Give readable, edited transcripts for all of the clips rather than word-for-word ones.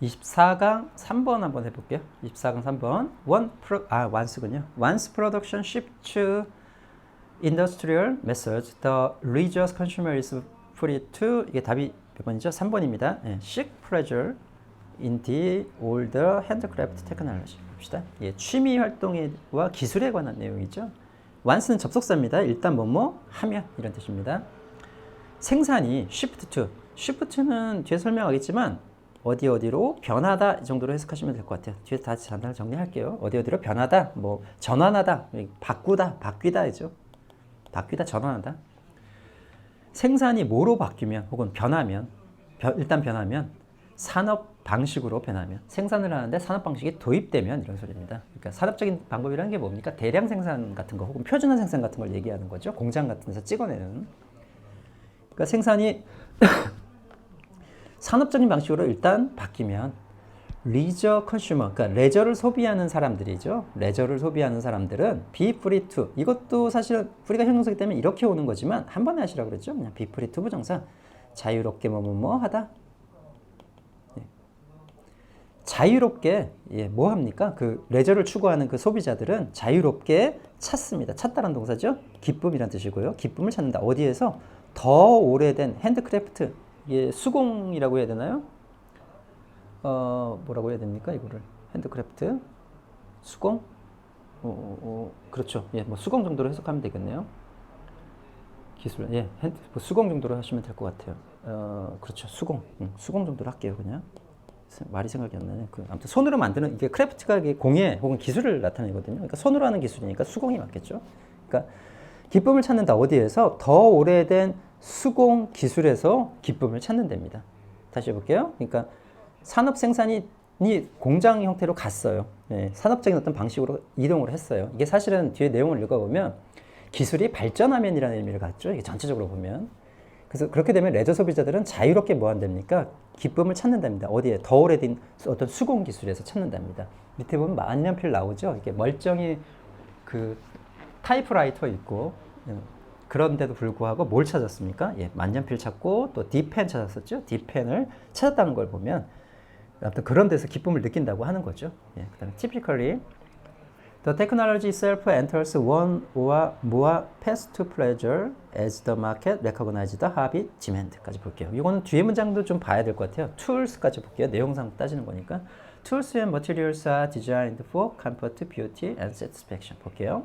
24강 3번 한번 해볼게요. 24강 3번. once군요. Once production shift to industrial methods, the religious consumer is free to, 이게 답이 몇 번이죠? 3번입니다. 예, seek pleasure in the older handcraft technology. 봅시다. 예, 취미 활동과 기술에 관한 내용이죠. once는 접속사입니다. 일단 뭐뭐 하면 이런 뜻입니다. 생산이 shift to, shift는 뒤에 설명하겠지만 어디로 변하다 이 정도로 해석하시면 될 것 같아요. 뒤에 다시 단단히 정리할게요. 어디로 변하다, 뭐 전환하다, 바꾸다, 바뀌다이죠. 바뀌다, 전환하다. 생산이 뭐로 바뀌면 혹은 변하면, 일단 변하면 산업 방식으로 변하면, 생산을 하는데 산업 방식이 도입되면 이런 소리입니다. 그러니까 산업적인 방법이라는 게 뭡니까? 대량 생산 같은 거 혹은 표준화 생산 같은 걸 얘기하는 거죠. 공장 같은 데서 찍어내는. 그러니까 생산이 산업적인 방식으로 일단 바뀌면 리저 컨슈머, 그러니까 레저를 소비하는 사람들이죠. 레저를 소비하는 사람들은 be free to, 이것도 사실은 free가 형용사이기 때문에 이렇게 오는 거지만 한 번에 하시라고 그랬죠. 그냥 be free to 부정사, 자유롭게 뭐 하다. 예. 자유롭게, 예, 뭐 합니까? 그 레저를 추구하는 그 소비자들은 자유롭게 찾습니다. 찾다라는 동사죠. 기쁨이란 뜻이고요. 기쁨을 찾는다. 어디에서? 더 오래된 핸드크래프트, 예, 수공이라고 해야 되나요? 뭐라고 해야 됩니까? 이거를 핸드크래프트, 수공, 그렇죠. 예, 뭐 수공 정도로 해석하면 되겠네요. 기술, 예, 뭐 수공 정도로 하시면 될 것 같아요. 그렇죠. 수공 정도로 할게요, 그냥. 말이 생각이 안 나네. 아무튼 손으로 만드는, 이게 크래프트가 이게 공예 혹은 기술을 나타내거든요. 그러니까 손으로 하는 기술이니까 수공이 맞겠죠. 그러니까 기쁨을 찾는다. 어디에서? 더 오래된 수공 기술에서 기쁨을 찾는 데입니다. 다시 해볼게요. 그러니까 산업 생산이 공장 형태로 갔어요. 네, 산업적인 어떤 방식으로 이동을 했어요. 이게 사실은 뒤에 내용을 읽어보면 기술이 발전하면이라는 의미를 갖죠. 이게 전체적으로 보면. 그래서 그렇게 되면 레저 소비자들은 자유롭게 뭐 한답니까? 기쁨을 찾는답니다. 어디에? 더 오래된 어떤 수공 기술에서 찾는답니다. 밑에 보면 만년필 나오죠. 이게 멀쩡히 그 타이프라이터 있고, 그런데도 불구하고 뭘 찾았습니까? 예, 만년필 찾고 또 D펜 찾았었죠. D펜을 찾았다는 걸 보면 아무튼 그런 데서 기쁨을 느낀다고 하는 거죠. 예, 그다음에 typically the technology itself enters one or more paths to pleasure as the market recognizes the habit demand까지 볼게요. 이거는 뒤에 문장도 좀 봐야 될 것 같아요. tools까지 볼게요. 내용상 따지는 거니까. tools and materials are designed for comfort, beauty and satisfaction 볼게요.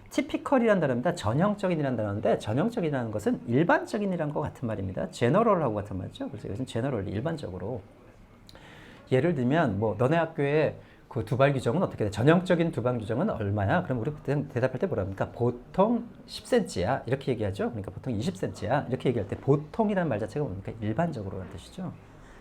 typical이라는 단어입니다. 전형적인이라는 단어인데 전형적이라는 것은 일반적인이라는 것 같은 말입니다. general하고 같은 말이죠. 그래서 이것은 general, 일반적으로. 예를 들면 뭐 너네 학교에 그 두발 규정은 어떻게 돼? 전형적인 두발 규정은 얼마야? 그럼 우리 대답할 때 뭐라 합니까? 보통 10cm야. 이렇게 얘기하죠. 그러니까 보통 20cm야. 이렇게 얘기할 때 보통이라는 말 자체가 뭡니까? 일반적으로라는 뜻이죠.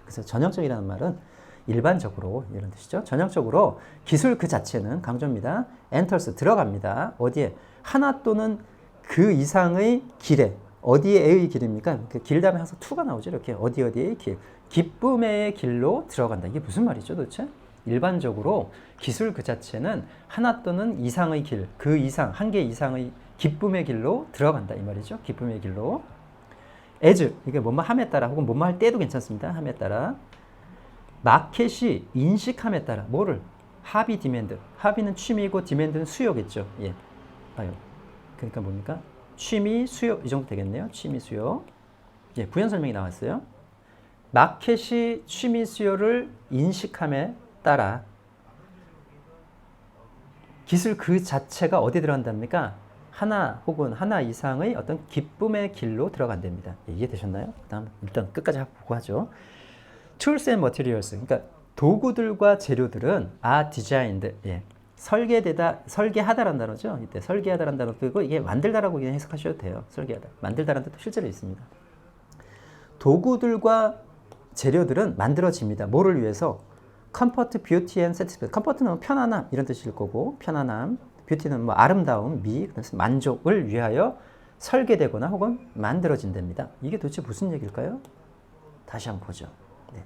그래서 전형적이라는 말은 일반적으로 이런 뜻이죠. 전형적으로 기술 그 자체는 강조입니다. enters 들어갑니다. 어디에? 하나 또는 그 이상의 길에. 어디에의 길입니까? 그 길 다음에 항상 to가 나오죠. 이렇게 어디의 길. 기쁨의 길로 들어간다. 이게 무슨 말이죠, 도대체? 일반적으로 기술 그 자체는 하나 또는 이상의 길, 그 이상, 한 개 이상의 기쁨의 길로 들어간다 이 말이죠. 기쁨의 길로. as, 이게 뭐뭐 함에 따라 혹은 뭐뭐 할 때도 괜찮습니다. 함에 따라. 마켓이 인식함에 따라 뭐를? 합의, 디맨드. 합의는 취미고 디맨드는 수요겠죠. 예. 봐요. 그러니까 뭡니까? 취미, 수요 이 정도 되겠네요. 취미, 수요. 예, 부연 설명이 나왔어요. 마켓이 취미, 수요를 인식함에 따라 기술 그 자체가 어디 들어간답니까? 하나 혹은 하나 이상의 어떤 기쁨의 길로 들어간답니다. 예, 이해되셨나요? 그다음 일단 끝까지 보고 하죠. Tools and materials, 그러니까 도구들과 재료들은 are designed, 예, 설계하다라는 단어죠. 이때 설계하다라는 단어 쓰고 이게 만들다라고 그냥 해석하셔도 돼요. 설계하다, 만들다라는 뜻도 실제로 있습니다. 도구들과 재료들은 만들어집니다. 뭐를 위해서? comfort, beauty and satisfaction. comfort는 편안함 이런 뜻일 거고, 편안함, beauty는 뭐 아름다움, 미, 그래서 만족을 위하여 설계되거나 혹은 만들어진답니다. 이게 도대체 무슨 얘기일까요? 다시 한번 보죠. 네.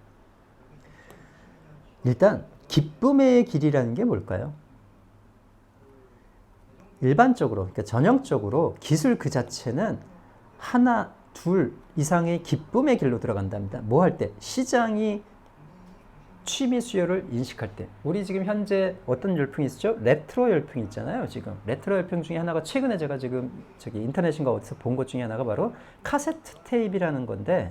일단 기쁨의 길이라는 게 뭘까요? 일반적으로, 그러니까 전형적으로 기술 그 자체는 하나, 둘 이상의 기쁨의 길로 들어간답니다. 뭐 할 때? 시장이 취미 수요를 인식할 때 우리 지금 현재 어떤 열풍이 있죠? 레트로 열풍이 있잖아요. 지금 레트로 열풍 중에 하나가 최근에 제가 지금 저기 인터넷인가 어디서 본 것 중에 하나가 바로 카세트 테이프라는 건데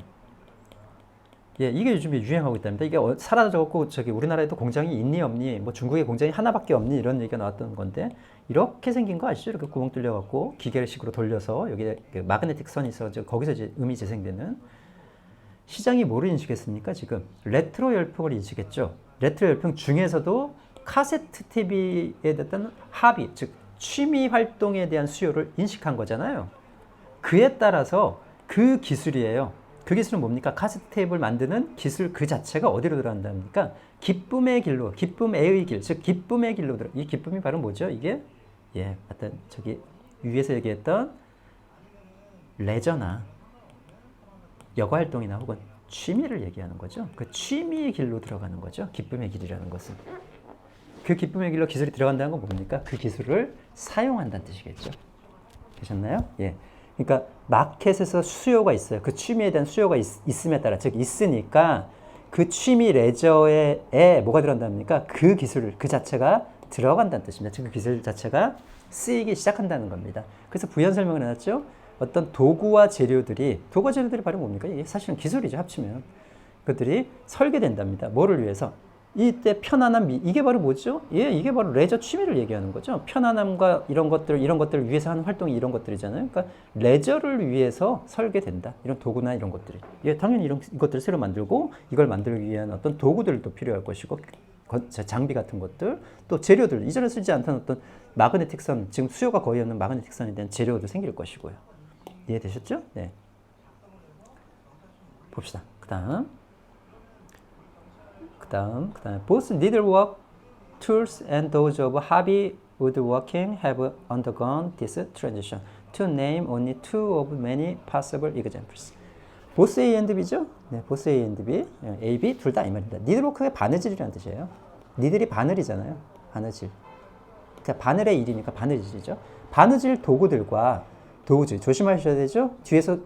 예, 이게 요즘에 유행하고 있답니다. 이게 사라져갖고 저기 우리나라에도 공장이 있니 없니 뭐 중국에 공장이 하나밖에 없니 이런 얘기가 나왔던 건데 이렇게 생긴 거 아시죠? 이렇게 구멍 뚫려갖고 기계식으로 돌려서 여기에 그 마그네틱 선이 있어 거기서 이제 음이 재생되는 시장이 뭐를 인식했습니까? 지금 레트로 열풍을 인식했죠. 레트로 열풍 중에서도 카세트 테이프에 대한 합의, 즉 취미 활동에 대한 수요를 인식한 거잖아요. 그에 따라서 그 기술이에요. 그 기술은 뭡니까? 카세트 테이프를 만드는 기술 그 자체가 어디로 들어간답니까? 기쁨의 길로, 기쁨의 길, 즉 기쁨의 길로 들어. 이 기쁨이 바로 뭐죠? 이게 예, 어떤 저기 위에서 얘기했던 레저나 여가 활동이나 혹은 취미를 얘기하는 거죠. 그 취미의 길로 들어가는 거죠. 기쁨의 길이라는 것은. 그 기쁨의 길로 기술이 들어간다는 건 뭡니까? 그 기술을 사용한다는 뜻이겠죠. 되셨나요? 예. 그러니까 마켓에서 수요가 있어요. 그 취미에 대한 수요가 있음에 따라, 즉 있으니까 그 취미 레저에 뭐가 들어간답니까? 그 기술 그 자체가 들어간다는 뜻입니다. 즉 그 기술 자체가 쓰이기 시작한다는 겁니다. 그래서 부연 설명을 해놨죠. 어떤 도구와 재료들이 바로 뭡니까? 이게 사실은 기술이죠. 합치면 그것들이 설계된답니다. 뭐를 위해서? 이때 편안함, 이게 바로 뭐죠? 예, 이게 바로 레저 취미를 얘기하는 거죠. 편안함과 이런 것들을 위해서 하는 활동이 이런 것들이잖아요. 그러니까 레저를 위해서 설계된다. 이런 도구나 이런 것들이. 예, 당연히 이것들을 새로 만들고 이걸 만들기 위한 어떤 도구들도 필요할 것이고 장비 같은 것들, 또 재료들, 이전에 쓰지 않던 어떤 마그네틱 선, 지금 수요가 거의 없는 마그네틱 선에 대한 재료도 생길 것이고요. 이해되셨죠? 네. 봅시다. 그 다음 both needlework tools and those of hobby woodworking have undergone this transition. To name only two of many possible examples. both A and B죠? 네, both A and B. A, B 둘 다 이 말입니다. 니들워크의 바느질이라는 뜻이에요. 니들이 바늘이잖아요. 바느질. 그러니까 바늘의 일이니까 바느질이죠. 바느질 도구질 조심하셔야 되죠. 뒤에서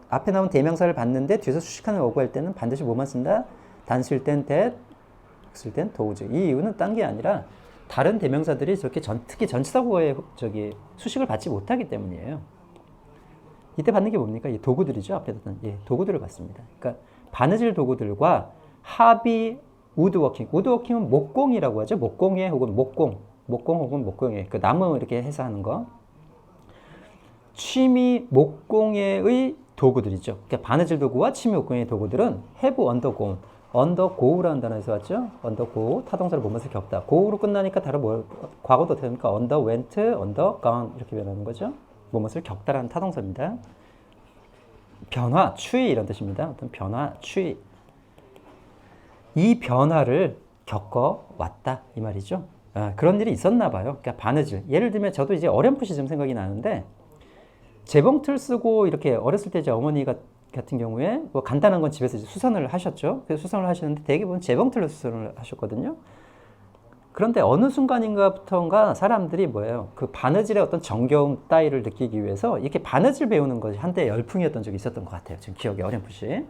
앞에 나온 대명사를 봤는데 뒤에서 수식하는 어구할 때는 반드시 뭐만 쓴다? 단수일 땐 that, 쓸 땐 does. 이 이유는 딴 게 아니라 다른 대명사들이 저렇게 특히 전치사구어에 수식을 받지 못하기 때문이에요. 이때 받는 게 뭡니까? 이 도구들이죠. 앞에 뒀던 도구들을 받습니다. 그러니까 바느질 도구들과 하비 우드워킹은 목공이라고 하죠. 목공예 혹은 목공 혹은 목공예. 그 나무 이렇게 해서 하는 거. 취미 목공예의 도구들이죠. 그러니까 바느질 도구와 취미 목공예의 도구들은 have undergo라는 단어에서 왔죠. undergo 타동사를 보면서 겪다. go로 끝나니까 다른 과거도 어떻게 됩니까? underwent, undergone 이렇게 변하는 거죠. 무엇을 겪다라는 타동사입니다. 변화, 추이 이런 뜻입니다. 어떤 변화, 추이. 이 변화를 겪어왔다 이 말이죠. 그런 일이 있었나 봐요. 그러니까 바느질. 예를 들면 저도 이제 어렴풋이 좀 생각이 나는데 재봉틀 쓰고 이렇게 어렸을 때 이제 어머니 같은 경우에 뭐 간단한 건 집에서 이제 수선을 하셨죠. 그래서 수선을 하시는데 대부분 재봉틀로 수선을 하셨거든요. 그런데 어느 순간인가부터인가 사람들이 그 바느질의 어떤 정겨움 따위를 느끼기 위해서 이렇게 바느질 배우는 것이 한때 열풍이었던 적이 있었던 것 같아요. 지금 기억이 어렴풋이.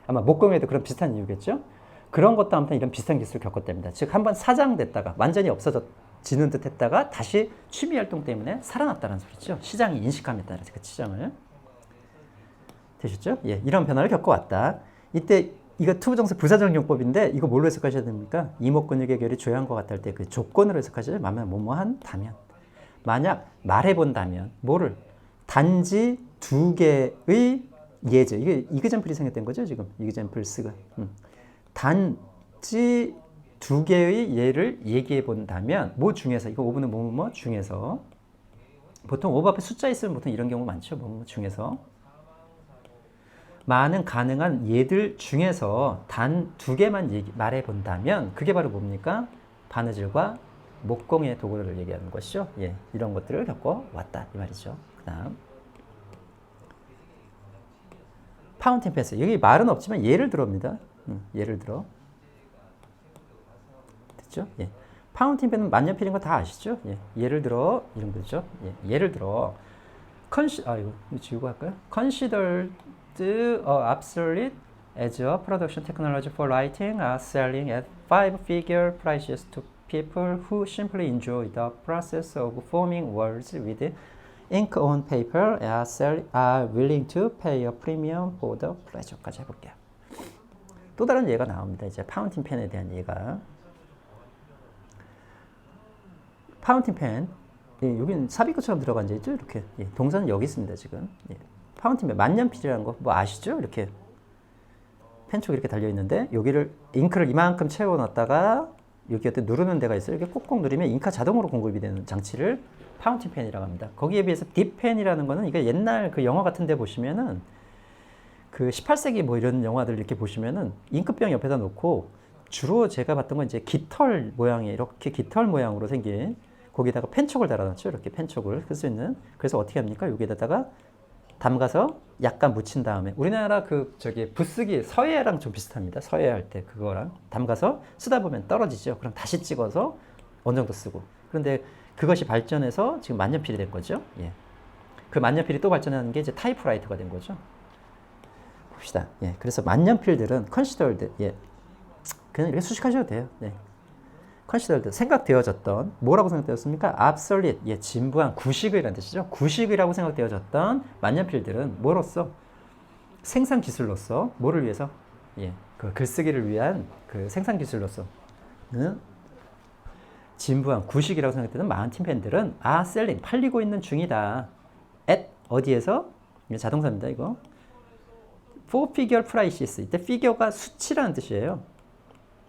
아마 목공에도 그런 비슷한 이유겠죠. 그런 것도 아무튼 이런 비슷한 기술을 겪었답니다. 즉 한번 사장됐다가 완전히 없어지는 듯 했다가 다시 취미 활동 때문에 살아났다는 소리죠. 시장이 인식함에 따라서 그 시장을. 되셨죠? 예, 이런 변화를 겪어왔다. 이때 이거 투부정사 부사적용법인데 이거 뭘로 해석하셔야 됩니까? 이목근육의 결이 조용한 것 같을 때 그 조건으로 해석하셔야 만약 뭐뭐한다면 만약 말해본다면 뭐를 단지 두 개의 예제 이게 이그젠플이 생겼던 거죠 지금 이그젠플스가 단지 두 개의 예를 얘기해 본다면 뭐 중에서 이거 오브는 뭐뭐 중에서 보통 오브 앞에 숫자 있으면 보통 이런 경우 많죠 뭐뭐 중에서 많은 가능한 예들 중에서 단 두 개만 말해 본다면 그게 바로 뭡니까? 바느질과 목공의 도구를 얘기하는 것이죠. 예, 이런 것들을 겪어왔다 이 말이죠. 그다음 파운틴 펜스 여기 말은 없지만 예를 들어입니다. 예를 들어 됐죠? 예, 파운틴 펜은 만년필인 거 다 아시죠? 예, 예를 들어 이런 거죠. 예, 예를 들어 이거 지우고 할까요? Considered obsolete as a production technology for writing are selling at five-figure prices to people who simply enjoy the process of forming words with ink on paper are willing to pay a premium for the pleasure까지 해볼게요. 또 다른 예가 나옵니다. 이제 파운틴 펜에 대한 예가. 파운틴 펜, 예, 여기는 삽입구처럼 들어가 앉아 있죠. 이렇게 예, 동사는 여기 있습니다. 지금 예, 파운틴 펜 만년필이라는 거 뭐 아시죠? 이렇게 펜촉이 이렇게 달려 있는데 여기를 잉크를 이만큼 채워놨다가 여기 어떤 누르는 데가 있어요. 이렇게 꾹꾹 누르면 잉크가 자동으로 공급이 되는 장치를 파운틴 펜이라고 합니다. 거기에 비해서 딥펜이라는 거는 이게 옛날 그 영화 같은 데 보시면은 그 18세기 뭐 이런 영화들 이렇게 보시면은 잉크병 옆에다 놓고 주로 제가 봤던 건 이제 깃털 모양의 이렇게 깃털 모양으로 생긴 거기다가 펜촉을 달아놨죠. 이렇게 펜촉을 쓸 수 있는. 그래서 어떻게 합니까? 여기에다가 담가서 약간 묻힌 다음에 우리나라 그 저기 붓쓰기 서예랑 좀 비슷합니다. 서예 할 때 그거랑 담가서 쓰다 보면 떨어지죠. 그럼 다시 찍어서 어느 정도 쓰고. 그런데 그것이 발전해서 지금 만년필이 된 거죠. 예. 그 만년필이 또 발전하는 게 이제 타이프라이터가 된 거죠. 봅시다. 예. 그래서 만년필들은 considered, 예. 그냥 이렇게 수식하셔도 돼요. 네. considered, 생각되어졌던, 뭐라고 생각되었습니까? obsolete, 예, 진부한, 구식의라는 뜻이죠. 구식이라고 생각되어졌던 만년필들은 뭐로써? 생산 기술로서, 뭐를 위해서? 예, 그 글쓰기를 위한 그 생산 기술로서 진부한, 구식이라고 생각되는 마운틴 펜들은 are selling, 팔리고 있는 중이다. at, 어디에서? 자동사입니다, 이거. four figure prices, 이때 figure가 수치라는 뜻이에요.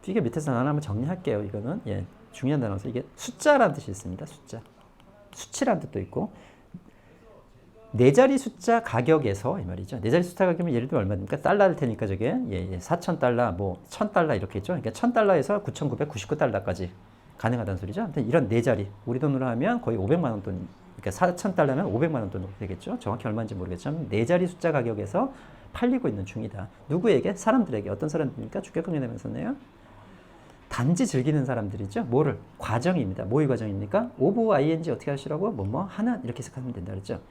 이게 밑에서 하나 한번 정리할게요. 이거는 예, 중요한 단어라서 이게 숫자라는 뜻이 있습니다. 숫자, 수치라는 뜻도 있고 네 자리 숫자 가격에서 이 말이죠. 네 자리 숫자 가격이면 예를 들면 얼마입니까? 달러일 테니까 저게 예, 4,000달러, 뭐 1,000달러 이렇게 있죠. 그러니까 1,000달러에서 9,999달러까지 가능하다는 소리죠. 아무튼 이런 네 자리 우리 돈으로 하면 거의 500만 원 돈, 그러니까 4,000달러면 500만 원 돈 되겠죠. 정확히 얼마인지 모르겠지만 네 자리 숫자 가격에서 팔리고 있는 중이다. 누구에게? 사람들에게. 어떤 사람들입니까? 주격근에 되면서네요. 단지 즐기는 사람들이죠. 뭐를? 과정입니다. 뭐의 과정입니까? of ing 어떻게 하시라고? 뭐뭐 하는 이렇게 해석하면 된다 그랬죠.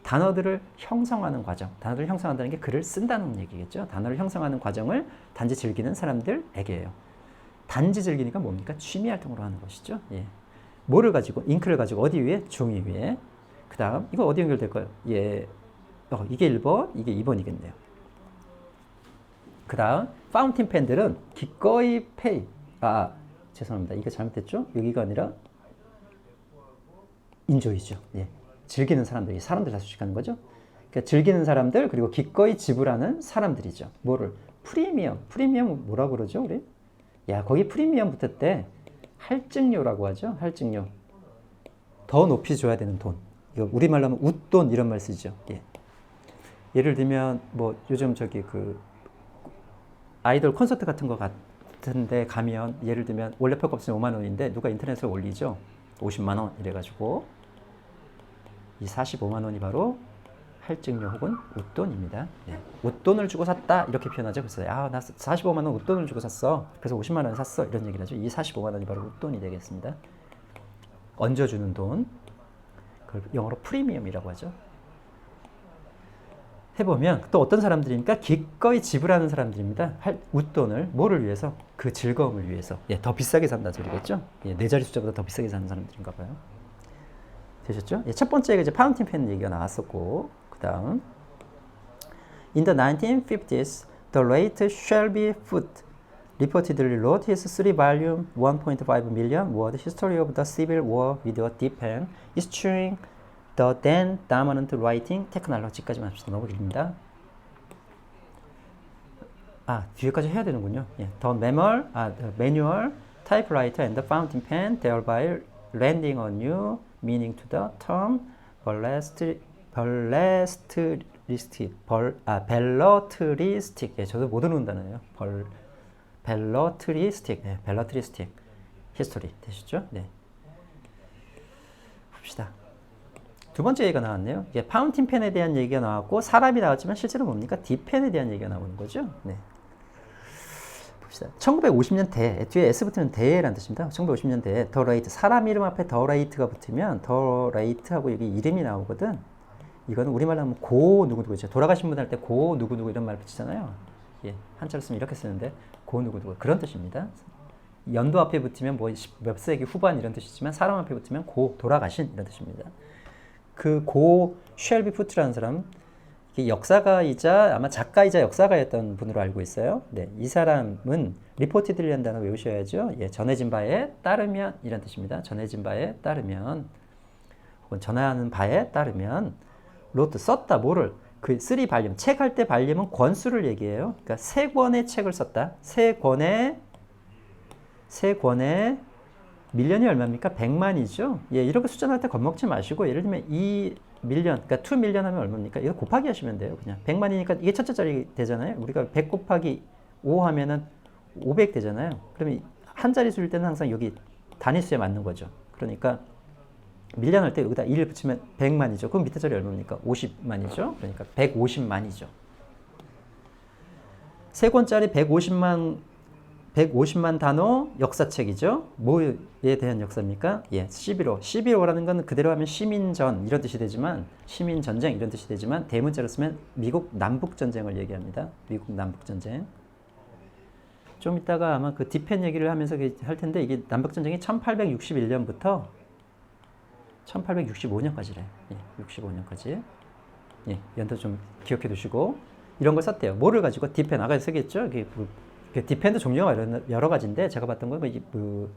단어들을 형성하는 과정. 단어들을 형성한다는 게 글을 쓴다는 얘기겠죠. 단어를 형성하는 과정을 단지 즐기는 사람들에게예요. 단지 즐기니까 뭡니까? 취미 활동으로 하는 것이죠. 예. 뭐를 가지고? 잉크를 가지고 어디 위에? 종이 위에. 그 다음 이거 어디 연결될까요? 예. 이게 1번, 이게 2번이겠네요. 그 다음 파운틴 펜들은 기꺼이 페이. 죄송합니다. 이게 잘못됐죠? 여기가 아니라 인조이죠. 예. 즐기는 사람들, 이 사람들 다 수식하는 거죠. 그러니까 즐기는 사람들 그리고 기꺼이 지불하는 사람들이죠. 뭐를? 프리미엄. 프리미엄 뭐라고 그러죠, 우리? 야, 거기 프리미엄 붙을 때 할증료라고 하죠. 할증료. 더 높이 줘야 되는 돈. 이거 우리말로 하면 웃돈 이런 말 쓰죠. 예. 예를 들면 뭐 요즘 저기 그 아이돌 콘서트 같은 거 같은데 가면 예를 들면 원래 표값이 5만 원인데 누가 인터넷에 올리죠. 50만 원 이래가지고 이 45만 원이 바로 할증료 혹은 웃돈입니다. 예. 웃돈을 주고 샀다 이렇게 표현하죠. 그래서 나 45만 원 웃돈을 주고 샀어. 그래서 50만 원 샀어 이런 얘기를 하죠. 이 45만 원이 바로 웃돈이 되겠습니다. 얹어주는 돈, 그걸 영어로 프리미엄이라고 하죠. 해보면 또 어떤 사람들입니까? 기꺼이 지불하는 사람들입니다. 웃돈을 뭐를 위해서? 그 즐거움을 위해서. 예, 더 비싸게 산다는 소리겠죠? 예, 네 자리 숫자보다 더 비싸게 사는 사람들인가 봐요. 되셨죠? 예, 첫 번째가 이제 파운틴 펜 얘기가 나왔었고, 그 다음 In the 1950s, the late Shelby Foote reportedly wrote his 3-volume, 1.5 million word history of the Civil War with a deep pen, eschewing the then dominant writing technology까지만 합시다. 너무 길입니다. 뒤에까지 해야 되는군요. 예. The manual, typewriter and the fountain pen, thereby lending a new meaning to the term belletristic. 예, 저도 못 읽는 단어예요. belletristic. 예, belletristic history 되시죠? 네. 봅시다. 두 번째 얘기가 나왔네요. 이게 파운틴 펜에 대한 얘기가 나왔고 사람이 나왔지만 실제로 뭡니까? 딥펜에 대한 얘기가 나오는 거죠. 네. 봅시다. 1950년대 뒤에 S 붙으면 대라는 뜻입니다. 1950년대에 더 레이트 사람 이름 앞에 더 레이트가 붙으면 더 레이트하고 여기 이름이 나오거든. 이거는 우리말로 하면 고 누구누구죠. 돌아가신 분 할 때 고 누구누구 이런 말 붙이잖아요. 예, 한자로 쓰면 이렇게 쓰는데 고 누구누구 그런 뜻입니다. 연도 앞에 붙으면 뭐 몇 세기 후반 이런 뜻이지만 사람 앞에 붙으면 고 돌아가신 이런 뜻입니다. 그 고 쉘비 푸트라는 사람 역사가이자 아마 작가이자 역사가였던 분으로 알고 있어요. 네, 이 사람은 리포티드라는 단어 외우셔야죠. 예, 전해진 바에 따르면 이런 뜻입니다. 전해진 바에 따르면 혹은 전하는 바에 따르면 로트 썼다 뭐를 그 쓰리 발림 책 할 때 발림은 권수를 얘기해요. 그러니까 세 권의 책을 썼다. 세 권의 밀년이 얼마입니까? 100만이죠. 예, 이렇게 숫자 날 때 겁먹지 마시고 예를 들면 2 밀년, 그러니까 2 밀년 하면 얼마입니까? 이거 곱하기 하시면 돼요. 그냥 100만이니까 이게 첫째 자리 되잖아요. 우리가 100 곱하기 5 하면은 500 되잖아요. 그러면 한 자리 수일 때는 항상 여기 단위수에 맞는 거죠. 그러니까 밀년 할 때 여기다 1을 붙이면 100만이죠. 그럼 밑에 자리 얼마입니까? 50만이죠. 그러니까 150만이죠. 세 권짜리 150만 단어 역사책이죠. 뭐에 대한 역사입니까? 예, 11호. 11호라는 건 그대로 하면 시민전 이런 뜻이 되지만 시민전쟁 이런 뜻이 되지만 대문자로 쓰면 미국 남북전쟁을 얘기합니다. 미국 남북전쟁. 좀 이따가 아마 그 디펜 얘기를 하면서 할 텐데 이게 남북전쟁이 1861년부터 1865년까지래. 예, 65년까지. 예, 연도 좀 기억해 두시고 이런 걸 썼대요. 뭐를 가지고 디펜 아까 쓰겠죠? 이게 디펜도 종류가 여러 가지인데 제가 봤던 건 그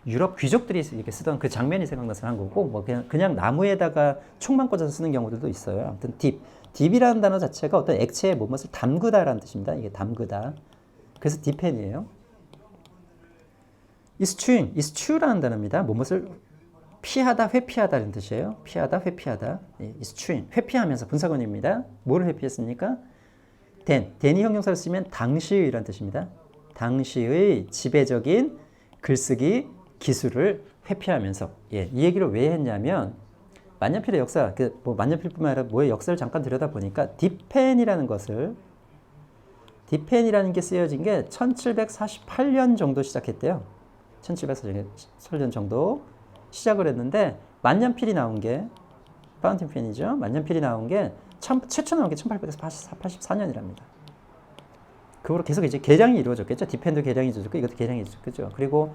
유럽 귀족들이 이렇게 쓰던 그 장면이 생각나서 한 거고 뭐 그냥 나무에다가 총만 꽂아서 쓰는 경우들도 있어요. 아무튼 딥이라는 단어 자체가 어떤 액체에 무엇을 담그다라는 뜻입니다. 이게 담그다. 그래서 디펜이에요. eschew라는 단어입니다. 무엇을 피하다, 회피하다 이런 뜻이에요. 피하다, 회피하다. eschew, 회피하면서 분사구문입니다. 뭐를 회피했습니까? den이 형용사를 쓰면 당시의 이란 뜻입니다. 당시의 지배적인 글쓰기 기술을 회피하면서 이 얘기를 왜 했냐면 만년필의 역사, 만년필뿐만 아니라 뭐의 역사를 잠깐 들여다보니까 디펜이라는 게 쓰여진 게 1748년 정도 시작했대요. 1748년 정도 시작을 했는데 만년필이 나온 게 파운틴 펜이죠. 만년필이 나온 게 최초 나온 게 1884년이랍니다. 그거로 계속 이제 개량이 이루어졌겠죠. 디펜도 개량이 이루어졌고 이것도 개량이 이루어졌겠죠. 그리고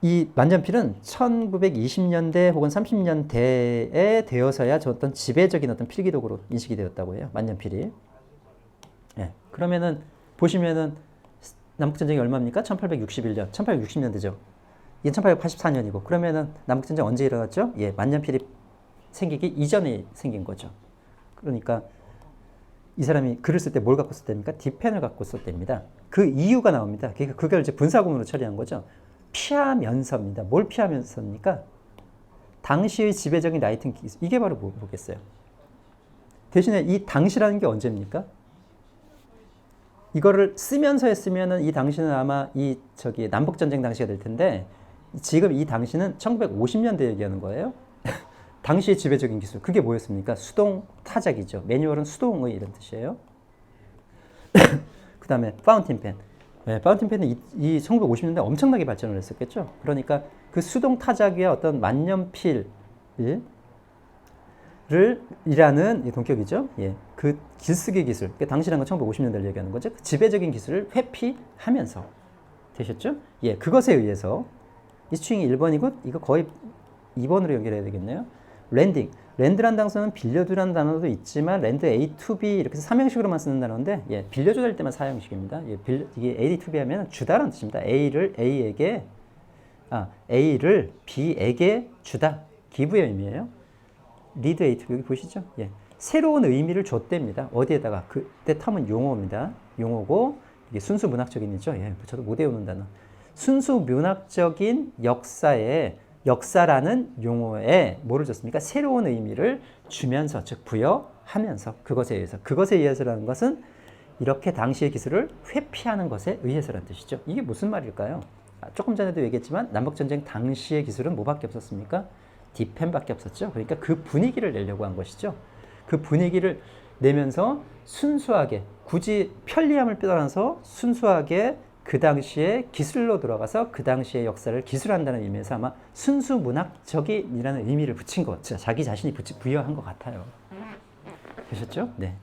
이 만년필은 1920년대 혹은 30년대에 되어서야 어떤 지배적인 어떤 필기도구로 인식이 되었다고 해요. 만년필이. 예. 그러면은 보시면은 남북전쟁이 얼마입니까? 1861년, 1860년대죠. 이게 1884년이고 그러면은 남북전쟁 언제 일어났죠? 예, 만년필이 생기기 이전에 생긴 거죠. 그러니까 이 사람이 글을 쓸 때 뭘 갖고 썼답니까? 디펜을 갖고 썼답니다. 그 이유가 나옵니다. 그걸 이제 분사구문으로 처리한 거죠. 피하면서입니다. 뭘 피하면서입니까? 당시의 지배적인 라이팅 기술. 이게 바로 뭐겠어요? 대신에 이 당시라는 게 언제입니까? 이거를 쓰면서 했으면은 이 당시는 아마 남북전쟁 당시가 될 텐데 지금 이 당시는 1950년대 얘기하는 거예요. 당시의 지배적인 기술. 그게 뭐였습니까? 수동 타작이죠. 매뉴얼은 수동의 이런 뜻이에요. 그 다음에 파운틴 펜. 네, 파운틴 펜은 이 1950년대 엄청나게 발전을 했었겠죠. 그러니까 그 수동 타작의 어떤 만년필을 이라는 동격이죠. 예, 그 글쓰기 기술. 그러니까 당시라는 건 1950년대를 얘기하는 거죠. 그 지배적인 기술을 회피하면서 되셨죠? 예, 그것에 의해서 이 스트링이 1번이고 이거 거의 2번으로 연결해야 되겠네요. 렌드란 단어는 빌려주라는 단어도 있지만 렌드 A to B 이렇게 해서 3형식으로만 쓰는 단어인데 예, 빌려줘야 될 때만 4형식입니다. 예, 이게 A to B 하면 주다라는 뜻입니다. A를 B에게 주다. 기부의 의미예요. 리드 A to B 여기 보시죠. 예, 새로운 의미를 줬답니다. 어디에다가 그때 텀은 용어입니다. 용어고 이게 순수 문학적인 이죠. 예, 저도 못 외우는 단어. 순수 문학적인 역사라는 용어에 뭐를 줬습니까? 새로운 의미를 주면서, 즉 부여하면서 그것에 의해서라는 것은 이렇게 당시의 기술을 회피하는 것에 의해서라는 뜻이죠. 이게 무슨 말일까요? 조금 전에도 얘기했지만 남북전쟁 당시의 기술은 뭐밖에 없었습니까? 디펜밖에 없었죠. 그러니까 그 분위기를 내려고 한 것이죠. 그 분위기를 내면서 순수하게 굳이 편리함을 떠나서 순수하게 그 당시의 기술로 들어가서 그 당시의 역사를 기술한다는 의미에서 아마 순수 문학적인이라는 의미를 붙인 것, 자기 자신이 부여한 것 같아요. 되셨죠? 네.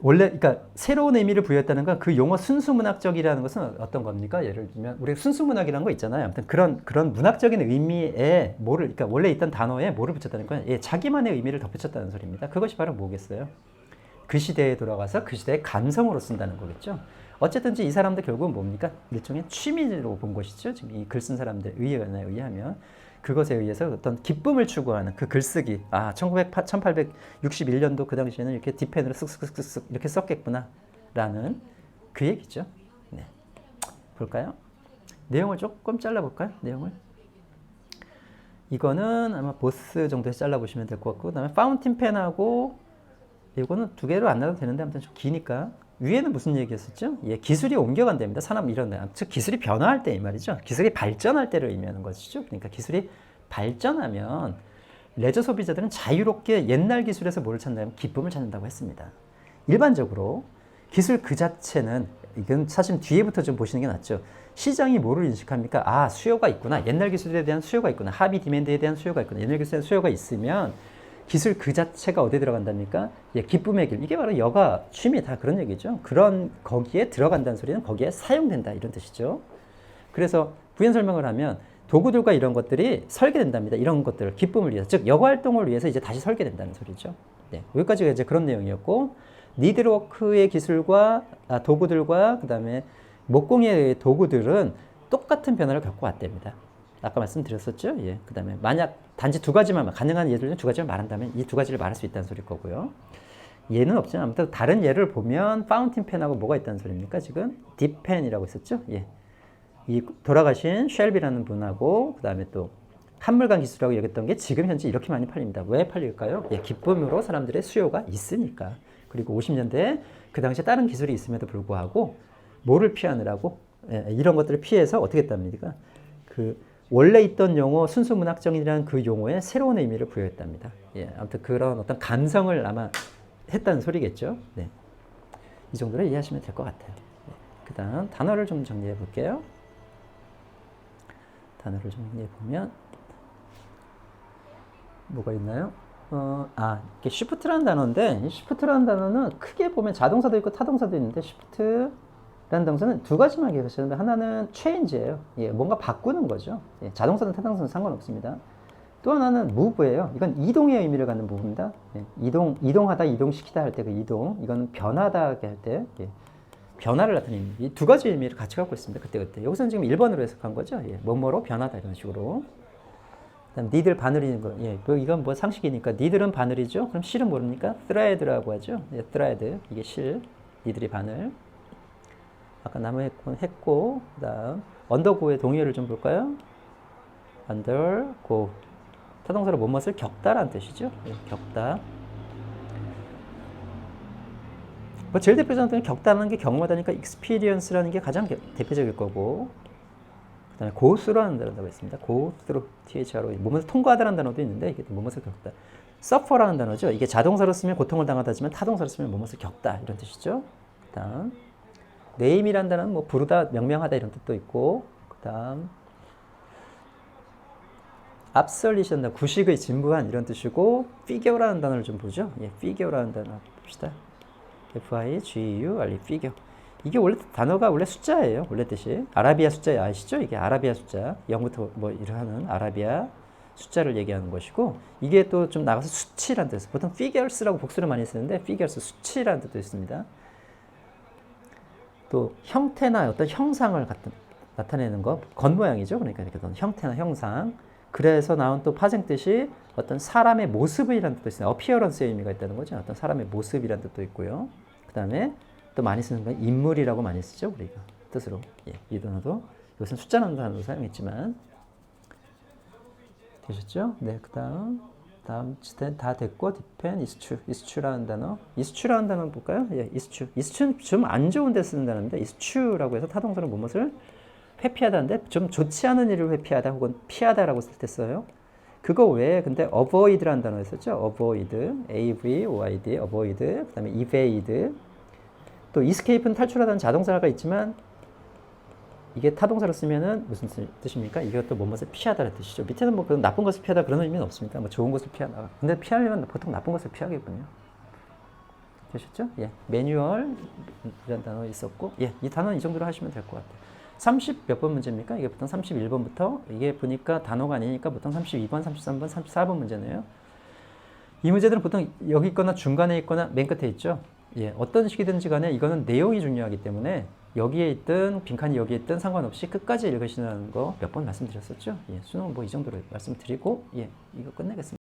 원래 그러니까 새로운 의미를 부여했다는 건 그 용어 순수문학적이라는 것은 어떤 겁니까? 예를 들면 우리 순수문학이라는 거 있잖아요. 아무튼 그런 문학적인 의미에 뭐를 그러니까 원래 있던 단어에 뭐를 붙였다는 건 예, 자기만의 의미를 덧붙였다는 소리입니다. 그것이 바로 뭐겠어요? 그 시대에 돌아가서 그 시대의 감성으로 쓴다는 거겠죠. 어쨌든지 이 사람도 결국은 뭡니까? 일종의 취미로 본 것이죠. 지금 이 글 쓴 사람들 의하면 그것에 의해서 어떤 기쁨을 추구하는 그 글쓰기. 1861년도 그 당시에는 이렇게 뒷펜으로 쓱쓱쓱쓱 이렇게 썼겠구나 라는 그 얘기죠. 네. 볼까요? 내용을 조금 잘라볼까요? 내용을. 이거는 아마 보스 정도에서 잘라보시면 될 것 같고, 그 다음에 파운틴 펜하고 이거는 두 개로 안 나도 되는데 아무튼 좀 기니까 위에는 무슨 얘기였었죠? 예, 기술이 옮겨간답니다. 산업 이런 데. 즉 기술이 변화할 때 이 말이죠. 기술이 발전할 때를 의미하는 것이죠. 그러니까 기술이 발전하면 레저 소비자들은 자유롭게 옛날 기술에서 뭐를 찾나요? 기쁨을 찾는다고 했습니다. 일반적으로 기술 그 자체는 이건 사실 뒤에부터 좀 보시는 게 낫죠. 시장이 뭐를 인식합니까? 수요가 있구나. 옛날 기술에 대한 수요가 있구나. 합의 디맨드에 대한 수요가 있구나. 옛날 기술에 대한 수요가 있으면 기술 그 자체가 어디에 들어간답니까? 예, 기쁨의 길. 이게 바로 여가, 취미 다 그런 얘기죠. 그런 거기에 들어간다는 소리는 거기에 사용된다 이런 뜻이죠. 그래서 부연 설명을 하면 도구들과 이런 것들이 설계된답니다. 이런 것들을 기쁨을 위해서, 즉 여가 활동을 위해서 이제 다시 설계된다는 소리죠. 네, 여기까지가 이제 그런 내용이었고 니드워크의 기술과 도구들과 그다음에 목공의 도구들은 똑같은 변화를 겪고 왔답니다. 아까 말씀드렸었죠. 예, 그다음에 만약 단지 두 가지만 가능한 예들 중 두 가지를 말한다면 이 두 가지를 말할 수 있다는 소리일 거고요. 예는 없지만 아무튼 다른 예를 보면 파운틴 펜하고 뭐가 있다는 소리입니까? 지금 딥펜이라고 했었죠. 예. 이 돌아가신 쉘비라는 분하고 그다음에 또 한물간 기술이라고 여겼던 게 지금 현재 이렇게 많이 팔립니다. 왜 팔릴까요? 예, 기쁨으로 사람들의 수요가 있으니까. 그리고 50년대에 그 당시에 다른 기술이 있음에도 불구하고 뭐를 피하느라고 이런 것들을 피해서 어떻게 했답니까? 그 원래 있던 용어 순수문학적이라는 그 용어에 새로운 의미를 부여했답니다. 예, 아무튼 그런 어떤 감성을 아마 했다는 소리겠죠. 네. 이 정도로 이해하시면 될 것 같아요. 네. 그 다음 단어를 좀 정리해 볼게요. 단어를 정리해 보면 뭐가 있나요? 이게 쉬프트라는 단어인데 이 쉬프트라는 단어는 크게 보면 자동사도 있고 타동사도 있는데 쉬프트라는 동사는 두 가지만 기억하시는데 하나는 change예요. 예, 뭔가 바꾸는 거죠. 예, 자동사든 타동사든 상관없습니다. 또 하나는 move예요. 이건 이동의 의미를 갖는 move입니다. 예, 이동하다, 이동시키다 할 때 그 이동, 이건 변하다 할 때 예, 변화를 나타내는 이 두 가지 의미를 같이 갖고 있습니다. 그때. 여기서는 지금 1번으로 해석한 거죠. 예, 뭐뭐로 변하다 이런 식으로. 그다음 니들 바늘이는 거. 예, 이건 뭐 상식이니까 니들은 바늘이죠. 그럼 실은 모릅니까? thread라고 하죠. 예, thread 이게 실, 니들이 바늘. 아까 나무 했고 그다음 undergo의 동의어를 좀 볼까요? undergo 타동사로 뭐뭇을 겪다라는 뜻이죠. 예, 겪다. 뭐 제일 대표적인 겪다라는 게 경험하다니까 experience라는 게 가장 대표적일 거고 그 다음에 go through라는 단어가 있습니다. go through, thro, 뭐뭇을 통과하다라는 단어도 있는데 이게 뭐뭇을 겪다. suffer라는 단어죠. 이게 자동사로 쓰면 고통을 당하다지만 타동사로 쓰면 뭐뭇을 겪다 이런 뜻이죠. 그 다음 name이라는 단어는 뭐 부르다, 명명하다 이런 뜻도 있고 그 다음 absolution, 구식의 진부한 이런 뜻이고 figure라는 단어를 좀 보죠. 예, figure라는 단어 봅시다. F-I-G-U-R-E, figure. 이게 원래 단어가 원래 숫자예요. 원래 뜻이. 아라비아 숫자 아시죠? 이게 아라비아 숫자. 0부터 뭐 이러하는 아라비아 숫자를 얘기하는 것이고 이게 또 좀 나가서 수치라는 뜻. 보통 figures라고 복수를 많이 쓰는데 figures 수치라는 뜻도 있습니다. 또 형태나 어떤 형상을 나타내는 거, 겉모양이죠. 그러니까 이렇게 형태나 형상. 그래서 나온 또 파생 뜻이 어떤 사람의 모습이라는 뜻도 있어요. appearance의 의미가 있다는 거죠. 어떤 사람의 모습이라는 뜻도 있고요. 그 다음에 또 많이 쓰는 건 인물이라고 많이 쓰죠. 우리가 뜻으로. 예, 이 단어도 이것은 숫자라는 단어도 사용했지만 되셨죠? 네, 그 다음 다 됐고 depend, is true라는 단어. is true라는 단어 볼까요? 예, is true. is true는 좀 안 좋은 데 쓰는 단어입니다. is true라고 해서 타동사로 무엇을 회피하다인데 좀 좋지 않은 일을 회피하다 혹은 피하다라고 쓸 때 써요. 그거 외에 근데 avoid라는 단어 있었죠. avoid, A-V-O-I-D, avoid, 그 다음에 evade. 또 escape는 탈출하다는 자동사가 있지만 이게 타동사로 쓰면은 무슨 뜻입니까? 이것도 뭐뭇을 피하다는 뜻이죠. 밑에는 뭐 그런 나쁜 것을 피하다 그런 의미는 없습니다. 뭐 좋은 것을 피하다. 근데 피하려면 보통 나쁜 것을 피하겠군요. 되셨죠? 예, 매뉴얼 이런 단어 있었고, 예, 이 단어는 이 정도로 하시면 될 것 같아요. 30 몇 번 문제입니까? 이게 보통 31번부터 이게 보니까 단어가 아니니까 보통 32번, 33번, 34번 문제네요. 이 문제들은 보통 여기 있거나 중간에 있거나 맨 끝에 있죠. 예, 어떤 식이든지 간에 이거는 내용이 중요하기 때문에 여기에 있든 빈칸이 여기에 있든 상관없이 끝까지 읽으시는 거 몇 번 말씀드렸었죠. 예, 수능 뭐 이 정도로 말씀드리고 예, 이거 끝내겠습니다.